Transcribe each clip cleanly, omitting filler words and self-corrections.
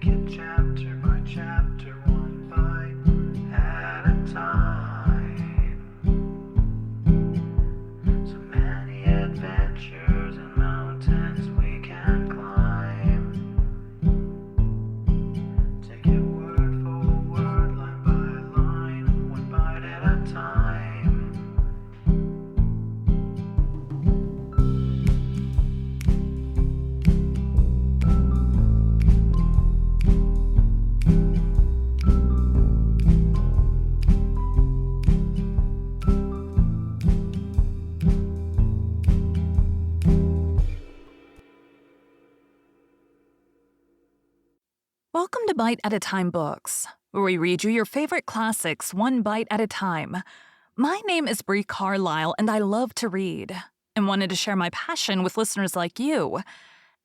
it chapter by chapter, one bite at a time. So many adventures and mountains we can climb. Take it word for word, line by line, one bite at a time. Welcome to Bite at a Time Books, where we read you your favorite classics one bite at a time. My name is Bree Carlile, and I love to read, and wanted to share my passion with listeners like you.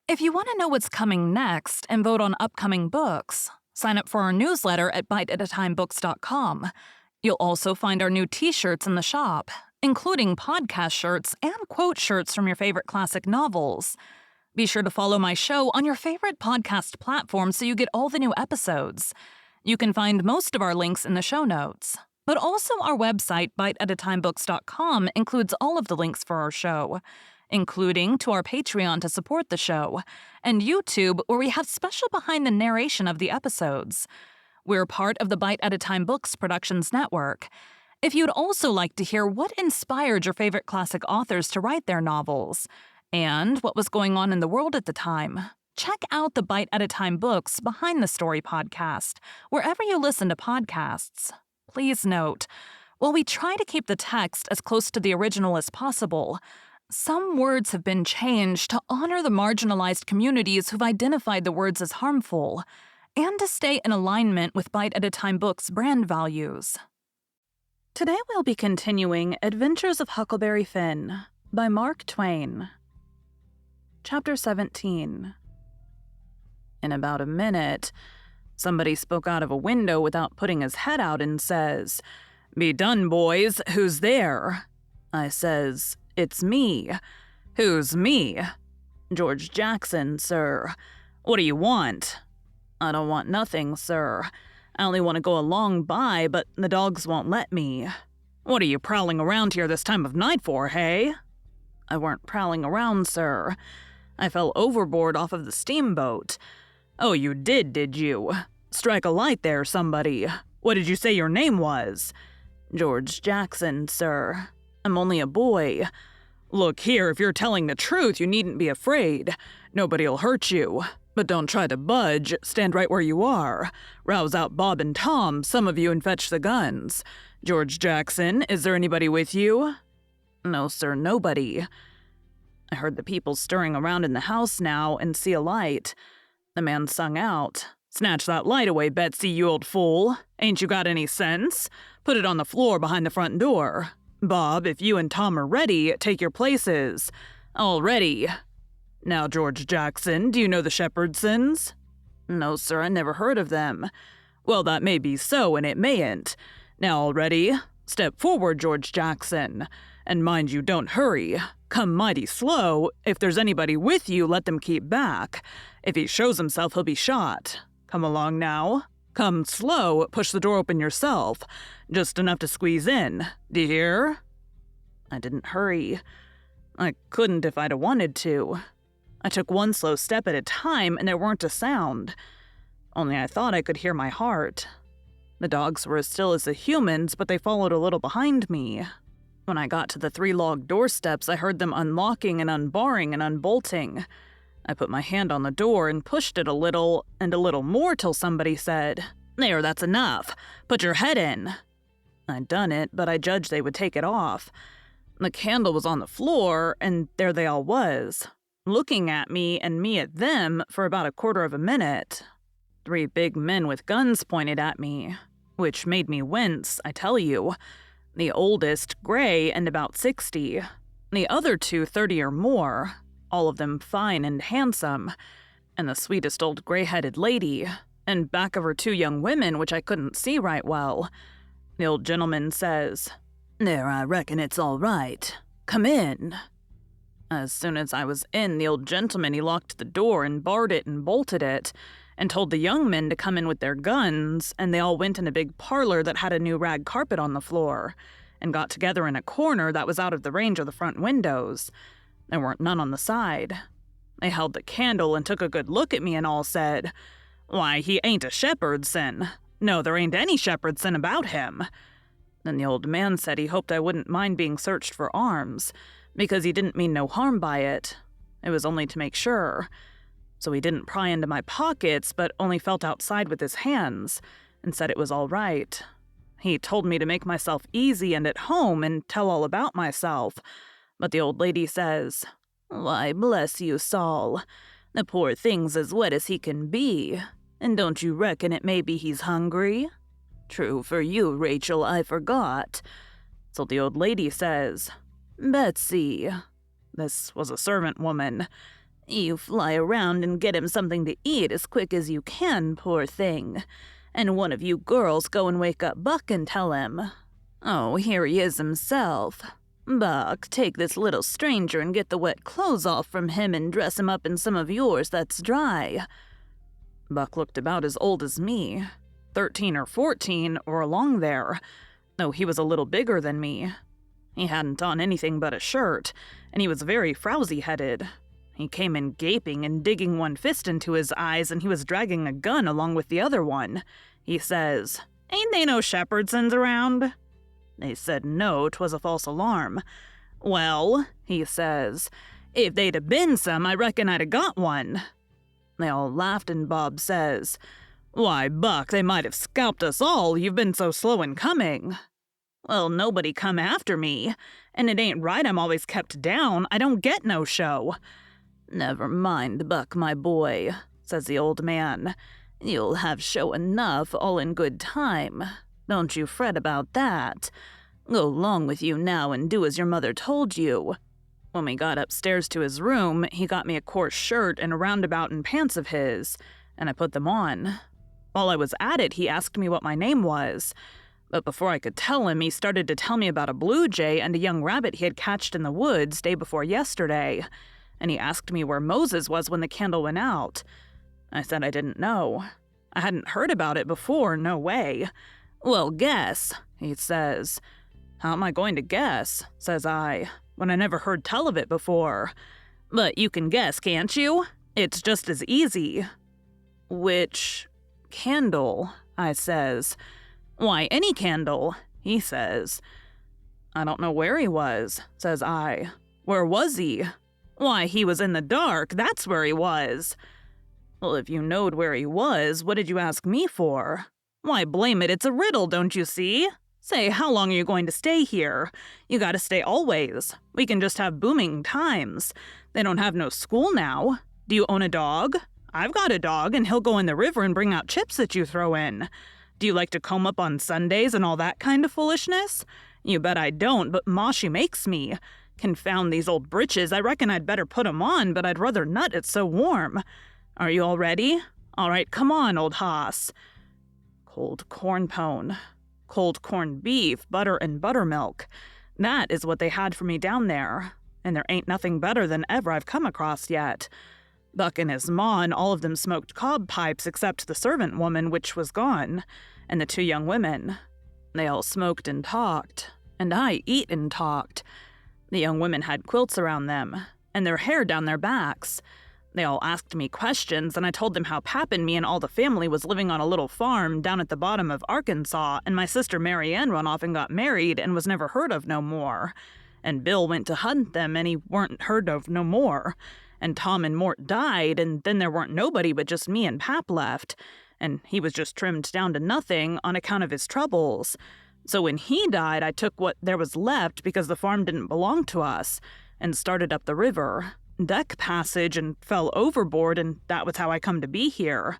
If you want to know what's coming next and vote on upcoming books, sign up for our newsletter at biteatatimebooks.com. You'll also find our new t-shirts in the shop, including podcast shirts and quote shirts from your favorite classic novels. Be sure to follow my show on your favorite podcast platform so you get all the new episodes. You can find most of our links in the show notes. But also our website, biteatatimebooks.com, includes all of the links for our show, including to our Patreon to support the show, and YouTube, where we have special behind the narration of the episodes. We're part of the Bite at a Time Books Productions Network. If you'd also like to hear what inspired your favorite classic authors to write their novels, and what was going on in the world at the time, check out the Bite at a Time Books Behind the Story podcast, wherever you listen to podcasts. Please note, while we try to keep the text as close to the original as possible, some words have been changed to honor the marginalized communities who've identified the words as harmful, and to stay in alignment with Bite at a Time Books' brand values. Today we'll be continuing Adventures of Huckleberry Finn by Mark Twain. Chapter 17. In about a minute, somebody spoke out of a window without putting his head out and says, "Be done, boys. Who's there?" I says, "It's me." "Who's me?" "George Jackson, sir." "What do you want?" "I don't want nothing, sir. I only want to go along by, but the dogs won't let me." "What are you prowling around here this time of night for, hey?" "I weren't prowling around, sir. I fell overboard off of the steamboat." "Oh, you did you? Strike a light there, somebody. What did you say your name was?" "George Jackson, sir. I'm only a boy." "Look here, if you're telling the truth, you needn't be afraid. Nobody'll hurt you. But don't try to budge. Stand right where you are. Rouse out Bob and Tom, some of you, and fetch the guns. George Jackson, is there anybody with you?" "No, sir, nobody." I heard the people stirring around in the house now and see a light. The man sung out, "Snatch that light away, Betsy, you old fool. Ain't you got any sense? Put it on the floor behind the front door. Bob, if you and Tom are ready, take your places." "All ready." "Now, George Jackson, do you know the Shepherdsons?" "No, sir, I never heard of them." "Well, that may be so, and it mayn't. Now, all ready? Step forward, George Jackson. And mind you, don't hurry. Come mighty slow. If there's anybody with you, let them keep back. If he shows himself, he'll be shot. Come along now. Come slow. Push the door open yourself. Just enough to squeeze in. D'you hear?" I didn't hurry. I couldn't if I'd wanted to. I took one slow step at a time, and there weren't a sound. Only I thought I could hear my heart. The dogs were as still as the humans, but they followed a little behind me. When I got to the 3 log doorsteps, I heard them unlocking and unbarring and unbolting. I put my hand on the door and pushed it a little, and a little more till somebody said, "There, that's enough. Put your head in." I'd done it, but I judged they would take it off. The candle was on the floor, and there they all was, looking at me and me at them for about a quarter of a minute. 3 big men with guns pointed at me, which made me wince, I tell you. The oldest, gray and about 60. The other 2, 30 or more, all of them fine and handsome. And the sweetest old gray-headed lady, and back of her 2 young women, which I couldn't see right well. The old gentleman says, "There, I reckon it's all right. Come in." As soon as I was in, the old gentleman, he locked the door and barred it and bolted it, and told the young men to come in with their guns, and they all went in a big parlor that had a new rag carpet on the floor, and got together in a corner that was out of the range of the front windows. There weren't none on the side. They held the candle and took a good look at me and all said, "Why, he ain't a shepherdson. No, there ain't any shepherdson about him." Then the old man said he hoped I wouldn't mind being searched for arms, because he didn't mean no harm by it. It was only to make sure. So he didn't pry into my pockets, but only felt outside with his hands, and said it was all right. He told me to make myself easy and at home and tell all about myself. But the old lady says, "Why, bless you, Saul. The poor thing's as wet as he can be. And don't you reckon it may be he's hungry?" "True for you, Rachel, I forgot." So the old lady says, "Betsy," this was a servant woman, "you fly around and get him something to eat as quick as you can, poor thing. And one of you girls go and wake up Buck and tell him. Oh, here he is himself. Buck, take this little stranger and get the wet clothes off from him and dress him up in some of yours that's dry." Buck looked about as old as me, 13 or 14 or along there, though he was a little bigger than me. He hadn't on anything but a shirt, and he was very frowsy-headed. He came in gaping and digging one fist into his eyes, and he was dragging a gun along with the other one. He says, "Ain't they no shepherdsons around?" They said no, 'twas a false alarm. "Well," he says, "if they'd have been some, I reckon I'd have got one." They all laughed, and Bob says, "Why, Buck, they might have scalped us all, you've been so slow in coming." "Well, nobody come after me, and it ain't right I'm always kept down. I don't get no show." "Never mind, Buck, my boy," says the old man. "You'll have show enough, all in good time. Don't you fret about that. Go 'long with you now and do as your mother told you." When we got upstairs to his room, he got me a coarse shirt and a roundabout and pants of his, and I put them on. While I was at it, he asked me what my name was. But before I could tell him, he started to tell me about a blue jay and a young rabbit he had catched in the woods day before yesterday. And he asked me where Moses was when the candle went out. I said I didn't know. I hadn't heard about it before, no way. "Well, guess," he says. "How am I going to guess?" says I, "when I never heard tell of it before." "But you can guess, can't you? It's just as easy." "Which candle?" I says. "Why, any candle," he says. "I don't know where he was," says I. "Where was he?" "Why, he was in the dark, that's where he was." "Well, if you knowed where he was, what did you ask me for?" "Why, blame it, it's a riddle, don't you see? Say, how long are you going to stay here? You gotta stay always. We can just have booming times. They don't have no school now. Do you own a dog? I've got a dog, and he'll go in the river and bring out chips that you throw in. Do you like to comb up on Sundays and all that kind of foolishness? You bet I don't, but Ma, she makes me. Confound these old britches, I reckon I'd better put 'em on, but I'd rather not, it's so warm. Are you all ready? All right, come on, old hoss." Cold corn pone, cold corned beef, butter and buttermilk. That is what they had for me down there, and there ain't nothing better than ever I've come across yet. Buck and his ma and all of them smoked cob pipes except the servant woman, which was gone, and the 2 young women. They all smoked and talked, and I eat and talked. The young women had quilts around them, and their hair down their backs. They all asked me questions, and I told them how Pap and me and all the family was living on a little farm down at the bottom of Arkansas, and my sister Mary Ann run off and got married and was never heard of no more. And Bill went to hunt them, and he weren't heard of no more. And Tom and Mort died, and then there weren't nobody but just me and Pap left, and he was just trimmed down to nothing on account of his troubles. So when he died, I took what there was left because the farm didn't belong to us, and started up the river, deck passage, and fell overboard, and that was how I come to be here.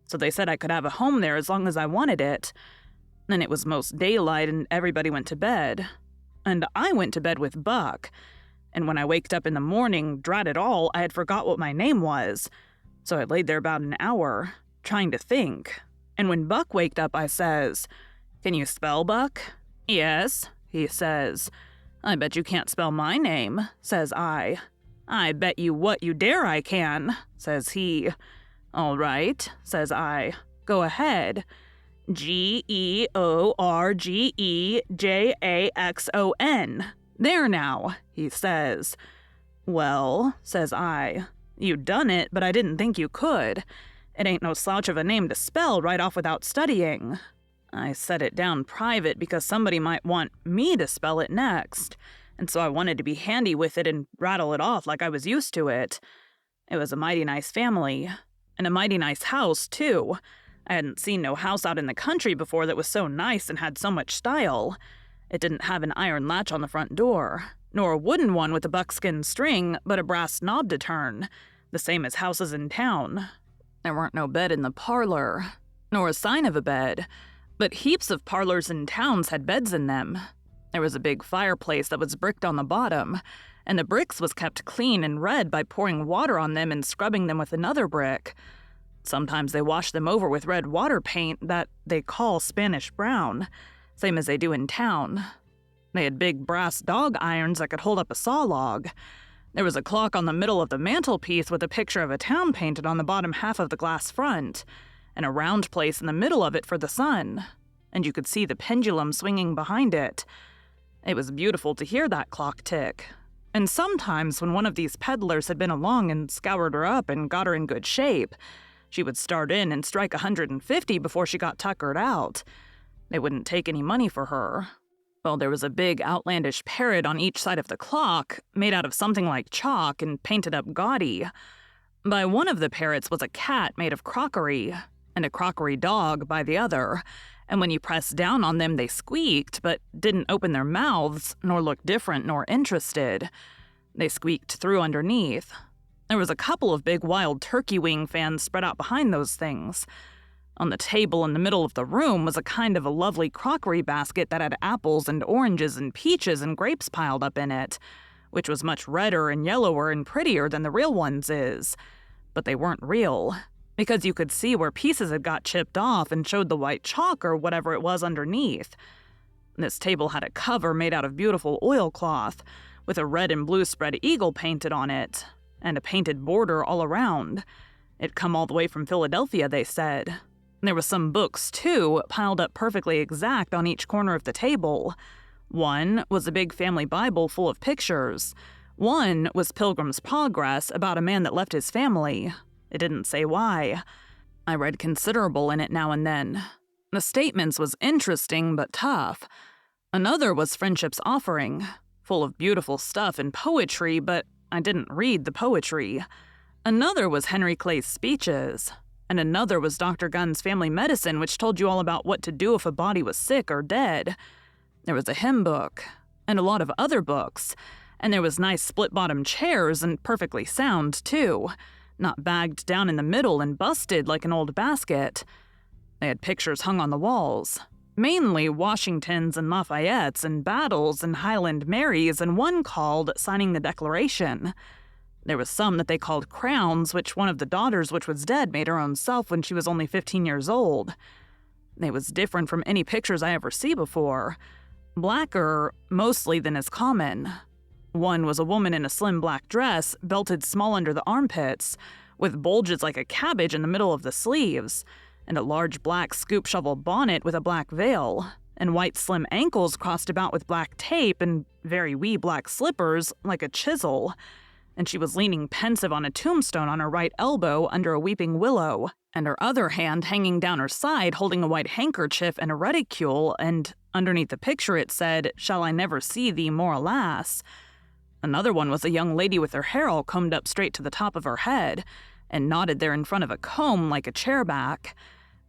So they said I could have a home there as long as I wanted it. Then it was most daylight, and everybody went to bed. And I went to bed with Buck. And when I waked up in the morning, drat it all, I had forgot what my name was. So I laid there about an hour, trying to think. And when Buck waked up, I says, "Can you spell, Buck?" "Yes," he says. "I bet you can't spell my name," says I. "I bet you what you dare I can," says he. "All right," says I. "Go ahead." Georgejackson. There now, he says. "Well," says I, "you done it, but I didn't think you could. It ain't no slouch of a name to spell right off without studying." I set it down private because somebody might want me to spell it next, and so I wanted to be handy with it and rattle it off like I was used to it. It was a mighty nice family, and a mighty nice house, too. I hadn't seen no house out in the country before that was so nice and had so much style. It didn't have an iron latch on the front door, nor a wooden one with a buckskin string, but a brass knob to turn, the same as houses in town. There weren't no bed in the parlor, nor a sign of a bed, but heaps of parlors in towns had beds in them. There was a big fireplace that was bricked on the bottom, and the bricks was kept clean and red by pouring water on them and scrubbing them with another brick. Sometimes they washed them over with red water paint that they call Spanish brown, same as they do in town. They had big brass dog irons that could hold up a saw log. There was a clock on the middle of the mantelpiece with a picture of a town painted on the bottom half of the glass front, and a round place in the middle of it for the sun, and you could see the pendulum swinging behind it. It was beautiful to hear that clock tick, and sometimes when one of these peddlers had been along and scoured her up and got her in good shape, she would start in and strike 150 before she got tuckered out. They wouldn't take any money for her. Well, there was a big outlandish parrot on each side of the clock, made out of something like chalk and painted up gaudy. By one of the parrots was a cat made of crockery, and a crockery dog by the other, and when you pressed down on them they squeaked, but didn't open their mouths, nor look different nor interested. They squeaked through underneath. There was a couple of big wild turkey wing fans spread out behind those things. On the table in the middle of the room was a kind of a lovely crockery basket that had apples and oranges and peaches and grapes piled up in it, which was much redder and yellower and prettier than the real ones is. But they weren't real, because you could see where pieces had got chipped off and showed the white chalk or whatever it was underneath. This table had a cover made out of beautiful oilcloth, with a red and blue spread eagle painted on it, and a painted border all around. It come all the way from Philadelphia, they said. There was some books, too, piled up perfectly exact on each corner of the table. One was a big family Bible full of pictures. One was Pilgrim's Progress about a man that left his family. It didn't say why. I read considerable in it now and then. The statements was interesting but tough. Another was Friendship's Offering, full of beautiful stuff and poetry, but I didn't read the poetry. Another was Henry Clay's speeches. And another was Dr. Gunn's Family Medicine, which told you all about what to do if a body was sick or dead. There was a hymn book, and a lot of other books, and there was nice split-bottom chairs and perfectly sound, too, not bagged down in the middle and busted like an old basket. They had pictures hung on the walls, mainly Washingtons and Lafayettes and battles and Highland Marys, and one called Signing the Declaration. There was some that they called crowns, which one of the daughters which was dead made her own self when she was only 15 years old. They was different from any pictures I ever see before. Blacker, mostly, than is common. One was a woman in a slim black dress, belted small under the armpits, with bulges like a cabbage in the middle of the sleeves, and a large black scoop shovel bonnet with a black veil, and white slim ankles crossed about with black tape, and very wee black slippers like a chisel. And she was leaning pensive on a tombstone on her right elbow under a weeping willow, and her other hand hanging down her side holding a white handkerchief and a reticule, and underneath the picture it said, "Shall I never see thee more, alas?" Another one was a young lady with her hair all combed up straight to the top of her head, and knotted there in front of a comb like a chair back,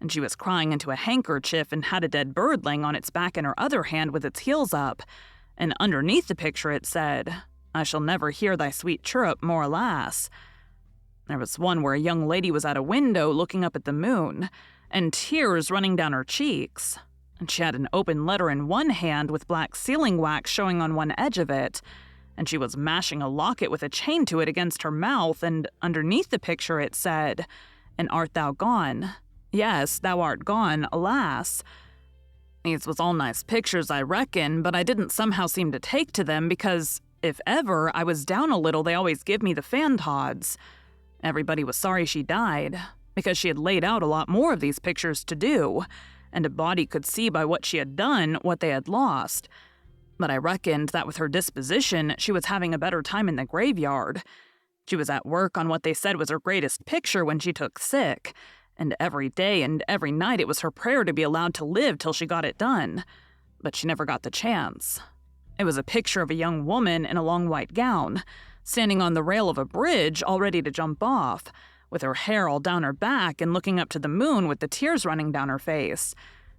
and she was crying into a handkerchief and had a dead bird laying on its back in her other hand with its heels up, and underneath the picture it said, "I shall never hear thy sweet chirrup more, alas." There was one where a young lady was at a window looking up at the moon, and tears running down her cheeks, and she had an open letter in one hand with black sealing wax showing on one edge of it, and she was mashing a locket with a chain to it against her mouth, and underneath the picture it said, "And art thou gone? Yes, thou art gone, alas." These was all nice pictures, I reckon, but I didn't somehow seem to take to them because if ever I was down a little, they always give me the fan tods. Everybody was sorry she died, because she had laid out a lot more of these pictures to do, and a body could see by what she had done what they had lost. But I reckoned that with her disposition, she was having a better time in the graveyard. She was at work on what they said was her greatest picture when she took sick, and every day and every night it was her prayer to be allowed to live till she got it done. But she never got the chance. It was a picture of a young woman in a long white gown, standing on the rail of a bridge all ready to jump off, with her hair all down her back and looking up to the moon with the tears running down her face.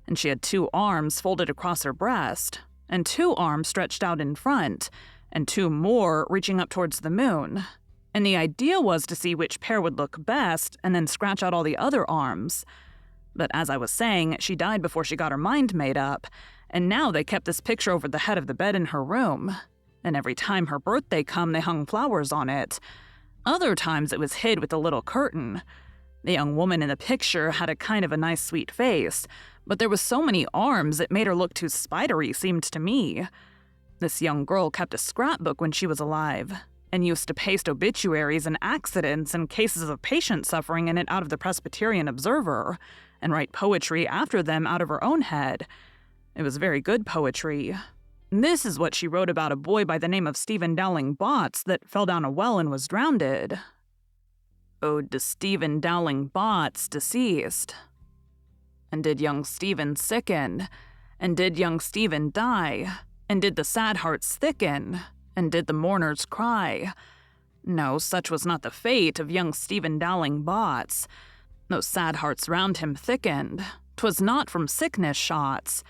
And she had 2 arms folded across her breast, and 2 arms stretched out in front, and 2 more reaching up towards the moon. And the idea was to see which pair would look best and then scratch out all the other arms. But as I was saying, she died before she got her mind made up, and now they kept this picture over the head of the bed in her room. And every time her birthday come, they hung flowers on it. Other times it was hid with a little curtain. The young woman in the picture had a kind of a nice sweet face, but there was so many arms it made her look too spidery, seemed to me. This young girl kept a scrapbook when she was alive, and used to paste obituaries and accidents and cases of patient suffering in it out of the Presbyterian Observer, and write poetry after them out of her own head. It was very good poetry. This is what she wrote about a boy by the name of Stephen Dowling Botts that fell down a well and was drowned. Ode to Stephen Dowling Botts, deceased. And did young Stephen sicken? And did young Stephen die? And did the sad hearts thicken? And did the mourners cry? No, such was not the fate of young Stephen Dowling Botts. Those sad hearts round him thickened. 'Twas not from sickness shots.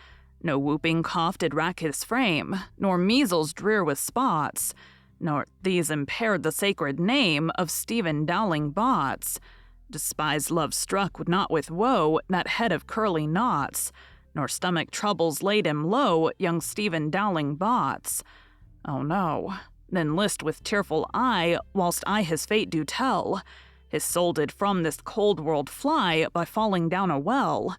No whooping cough did rack his frame, nor measles drear with spots, nor these impaired the sacred name of Stephen Dowling Botts. Despised love struck not with woe that head of curly knots, nor stomach troubles laid him low, young Stephen Dowling Botts. Oh no, then list with tearful eye, whilst I his fate do tell. His soul did from this cold world fly by falling down a well.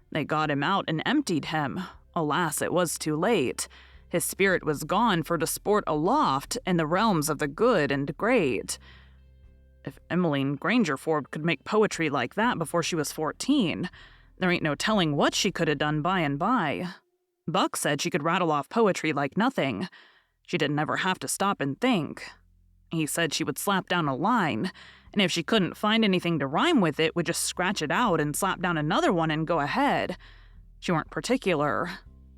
They got him out and emptied him. Alas, it was too late. His spirit was gone for to sport aloft in the realms of the good and great. If Emmeline Grangerford could make poetry like that before she was 14, there ain't no telling what she could have done by and by. Buck said she could rattle off poetry like nothing. She didn't ever have to stop and think. He said she would slap down a line, and if she couldn't find anything to rhyme with it, would just scratch it out and slap down another one and go ahead. She weren't particular.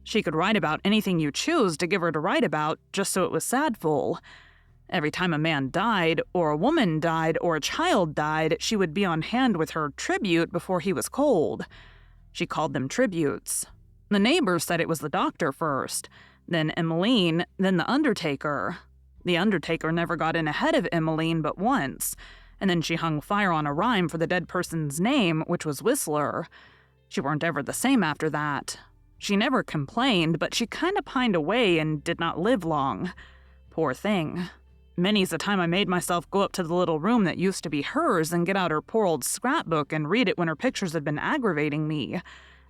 She could write about anything you choose to give her to write about, just so it was sadful. Every time a man died, or a woman died, or a child died, she would be on hand with her tribute before he was cold. She called them tributes. The neighbors said it was the doctor first, then Emmeline, then the undertaker. The undertaker never got in ahead of Emmeline but once, and then she hung fire on a rhyme for the dead person's name, which was Whistler. She weren't ever the same after that. She never complained, but she kinda pined away and did not live long. Poor thing. Many's the time I made myself go up to the little room that used to be hers and get out her poor old scrapbook and read it when her pictures had been aggravating me,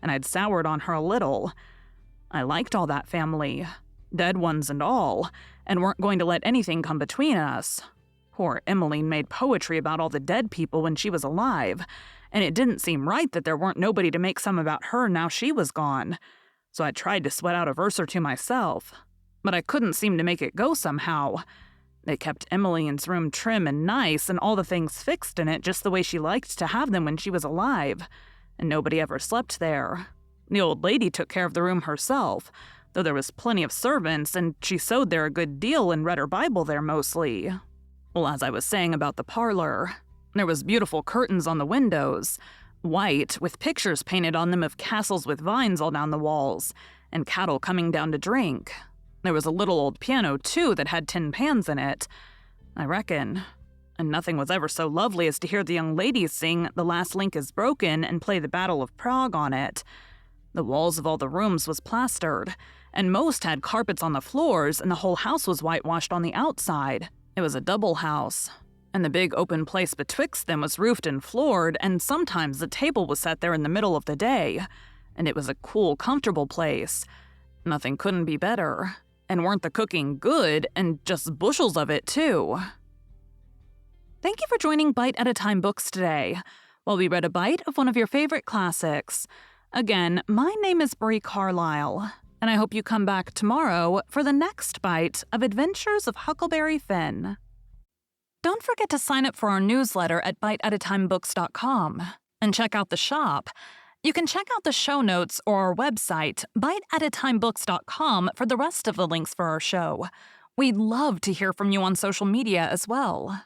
and I'd soured on her a little. I liked all that family, dead ones and all, and weren't going to let anything come between us. Poor Emmeline made poetry about all the dead people when she was alive, and it didn't seem right that there weren't nobody to make some about her now she was gone. So I tried to sweat out a verse or two myself, but I couldn't seem to make it go somehow. They kept Emmeline's room trim and nice and all the things fixed in it just the way she liked to have them when she was alive, and nobody ever slept there. The old lady took care of the room herself, though there was plenty of servants, and she sewed there a good deal and read her Bible there mostly. Well, as I was saying about the parlor, there was beautiful curtains on the windows, white, with pictures painted on them of castles with vines all down the walls, and cattle coming down to drink. There was a little old piano, too, that had tin pans in it, I reckon. And nothing was ever so lovely as to hear the young ladies sing The Last Link is Broken and play the Battle of Prague on it. The walls of all the rooms was plastered, and most had carpets on the floors, and the whole house was whitewashed on the outside. It was a double house, and the big open place betwixt them was roofed and floored, and sometimes the table was set there in the middle of the day, and it was a cool, comfortable place. Nothing couldn't be better, and weren't the cooking good, and just bushels of it, too. Thank you for joining Bite at a Time Books today. while we read a bite of one of your favorite classics. Again, my name is Bree Carlile, and I hope you come back tomorrow for the next bite of Adventures of Huckleberry Finn. Don't forget to sign up for our newsletter at biteatatimebooks.com and check out the shop. You can check out the show notes or our website, biteatatimebooks.com, for the rest of the links for our show. We'd love to hear from you on social media as well.